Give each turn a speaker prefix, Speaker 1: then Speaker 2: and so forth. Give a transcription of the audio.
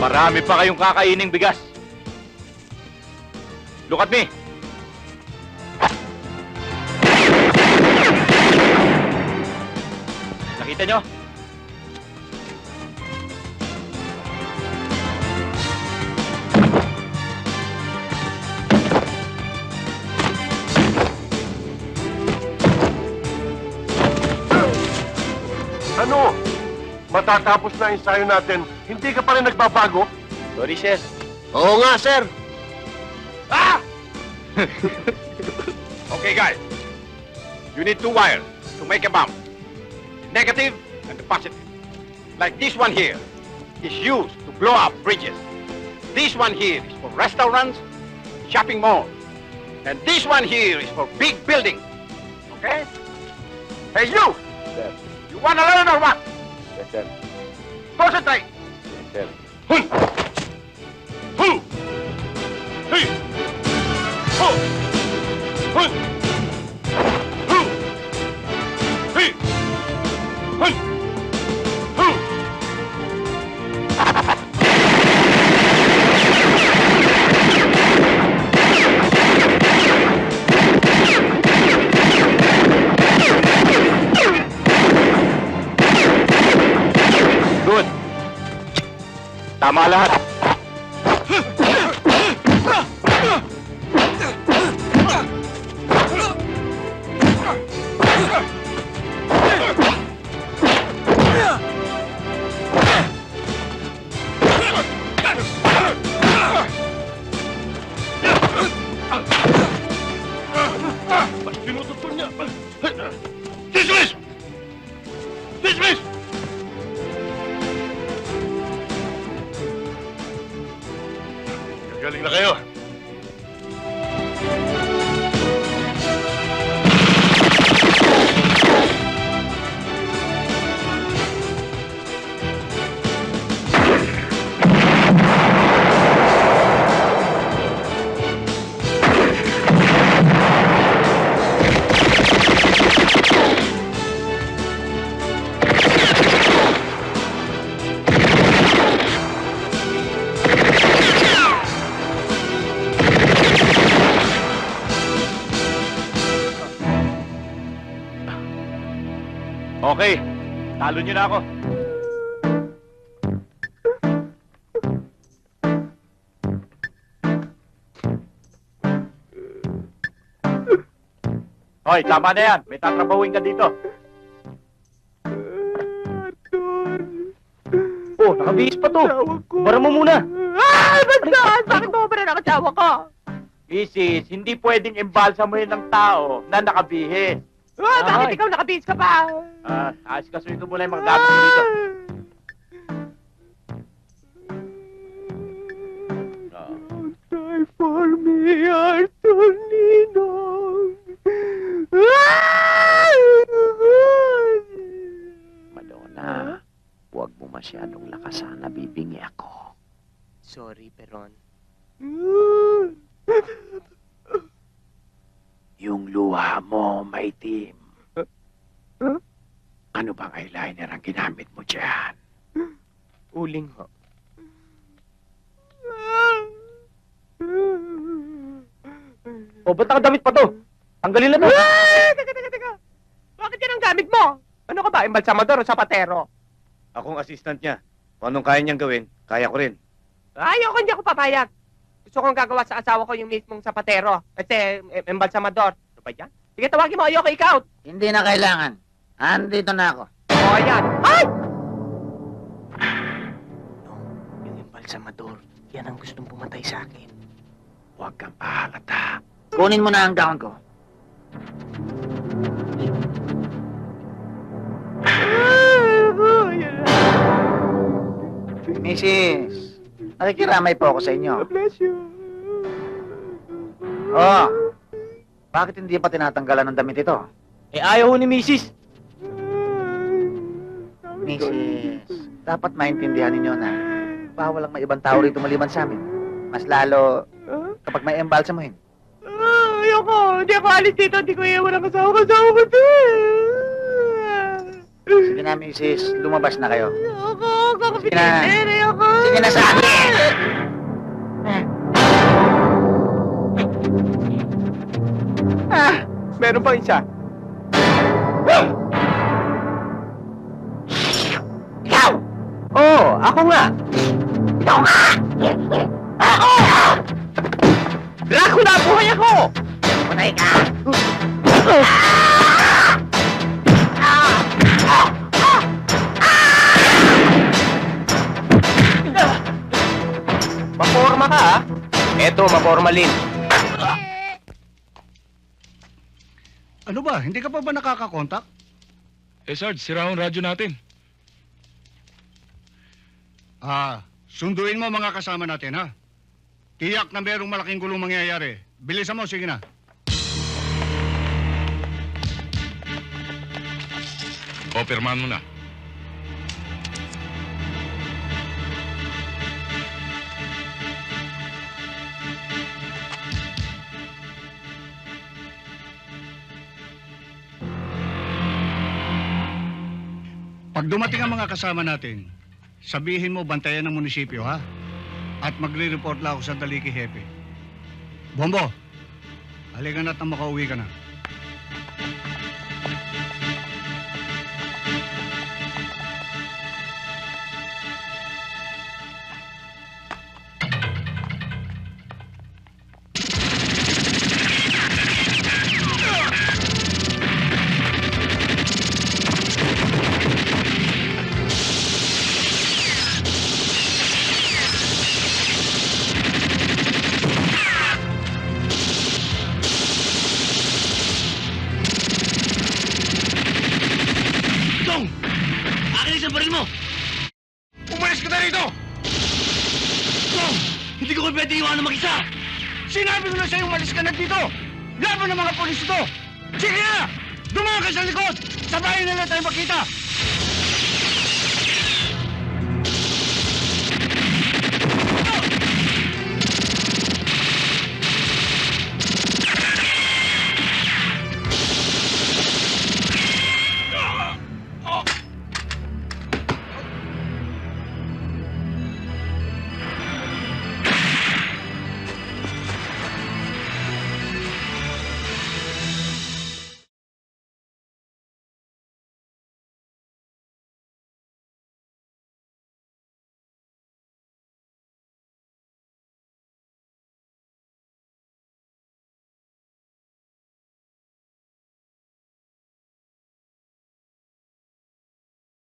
Speaker 1: Marami pa kayong kakaining bigas. Look at me. Nakita nyo?
Speaker 2: Ano? Matatapos na ensayo natin, hindi ka pa rin nagbabago?
Speaker 1: Sorry, sir.
Speaker 2: Oo nga, sir.
Speaker 1: Ah! Okay, guys. You need two wires to make a bomb. Negative and the positive. Like this one here is used to blow up bridges. This one here is for restaurants, shopping malls. And this one here is for big buildings. Okay? Hey, you!
Speaker 2: Sir.
Speaker 1: You wanna learn or what?
Speaker 2: Yes, sir.
Speaker 1: Concentrate!
Speaker 2: Yes, sir.
Speaker 1: Hun! Hu! Hey! Ho! Hun! Hu! Hey! Hun! Hu! Good. Tama lahat. Tinututun niya. Dismiss! Dismiss! Galing na kayo. Okay, talo niyo na ako. Hoy, tama na yan. May tatrabahuin ka dito. Oh, nakabihis pa to. Bara mo muna.
Speaker 3: Ay, basta! Bakit mo ba rin ang asawa ko?
Speaker 1: Isis, hindi pwedeng imbalsamuhin ng tao na nakabihis.
Speaker 3: Ah, bakit ikaw nakabihis ka pa?
Speaker 1: Asikasuhin ko muna yung mga gamit ko dito.
Speaker 3: Don't die for me, Arthur Ninong.
Speaker 4: Madonna, huwag mo masyadong lakasan, nabibingi ako.
Speaker 5: Sorry, Peron.
Speaker 4: Yung luha mo, maitim. Ano bang eyeliner ang ginamit mo dyan?
Speaker 5: Uling ho.
Speaker 1: O, ba't nakadamit pa to? Tanggalin na to.
Speaker 3: Ay, teka. Bakit yan ang gamit mo? Ano ka ba, embalsamador o sapatero?
Speaker 1: Akong assistant niya. Kung anong kaya niyang gawin, kaya ko rin.
Speaker 3: Ayaw ko, hindi ako papayag. Gusto kong gagawa sa asawa ko yung mismong sapatero. Kasi, embalsamador. Ano ba yan? Sige, tawagin mo, ayoko ikaw.
Speaker 4: Hindi na kailangan. Andito na ako.
Speaker 3: O, ayan. Ay!
Speaker 5: Yung embalsamador, yan ang gustong pumatay sa akin.
Speaker 4: Huwag kang pahalata. Kunin mo na ang gown ko. Mrs. Nakikiramay po ako sa inyo.
Speaker 3: Bless you.
Speaker 4: Oh, bakit hindi pa tinatanggalan ng damit ito?
Speaker 1: Eh, ayaw ni Mrs.
Speaker 4: Mrs. Dapat maintindihan ninyo na bawal lang may ibang tao rito maliban sa amin. Mas lalo kapag may embalsamuhin.
Speaker 3: Ayoko. Hindi ako alis dito. Hindi ko iiwan ang asawa ko to.
Speaker 4: Sige na, Mrs. Lumabas na kayo.
Speaker 3: Ayoko.
Speaker 4: Sige na.
Speaker 3: Ayoko.
Speaker 4: Sige na, sabi!
Speaker 3: Meron pa isa.
Speaker 4: Ikaw!
Speaker 3: Oo, ako nga.
Speaker 4: Ikaw nga! Ako!
Speaker 3: Dracula, buhay ako!
Speaker 4: Punay ka!
Speaker 3: Maporma ka, ha? Eto, mapormalin.
Speaker 6: Ano ba? Hindi ka pa ba nakakakontak?
Speaker 7: Eh, Sarge, sira ang radyo natin.
Speaker 6: Sunduin mo mga kasama natin, ha? Tiyak na merong malaking gulong mangyayari. Bilisan mo, sige na.
Speaker 7: O, pirmahan mo na.
Speaker 6: Pag dumating ang mga kasama natin, sabihin mo bantayan ng munisipyo, ha? At magre-report lang ako sa Daliki Hepe. Bombo, halika na't na makauwi ka na.
Speaker 7: Dong! Akin isang baril mo!
Speaker 6: Umalis ka na rito!
Speaker 7: Dong! Hindi ko kayo pwede iwanan mag-isa!
Speaker 6: Sinabi ko na sa'yo umalis ka na dito! Laban ng mga polis ito! Sige na! Dumaan ka sa likod! Sabahin na lang tayo makita!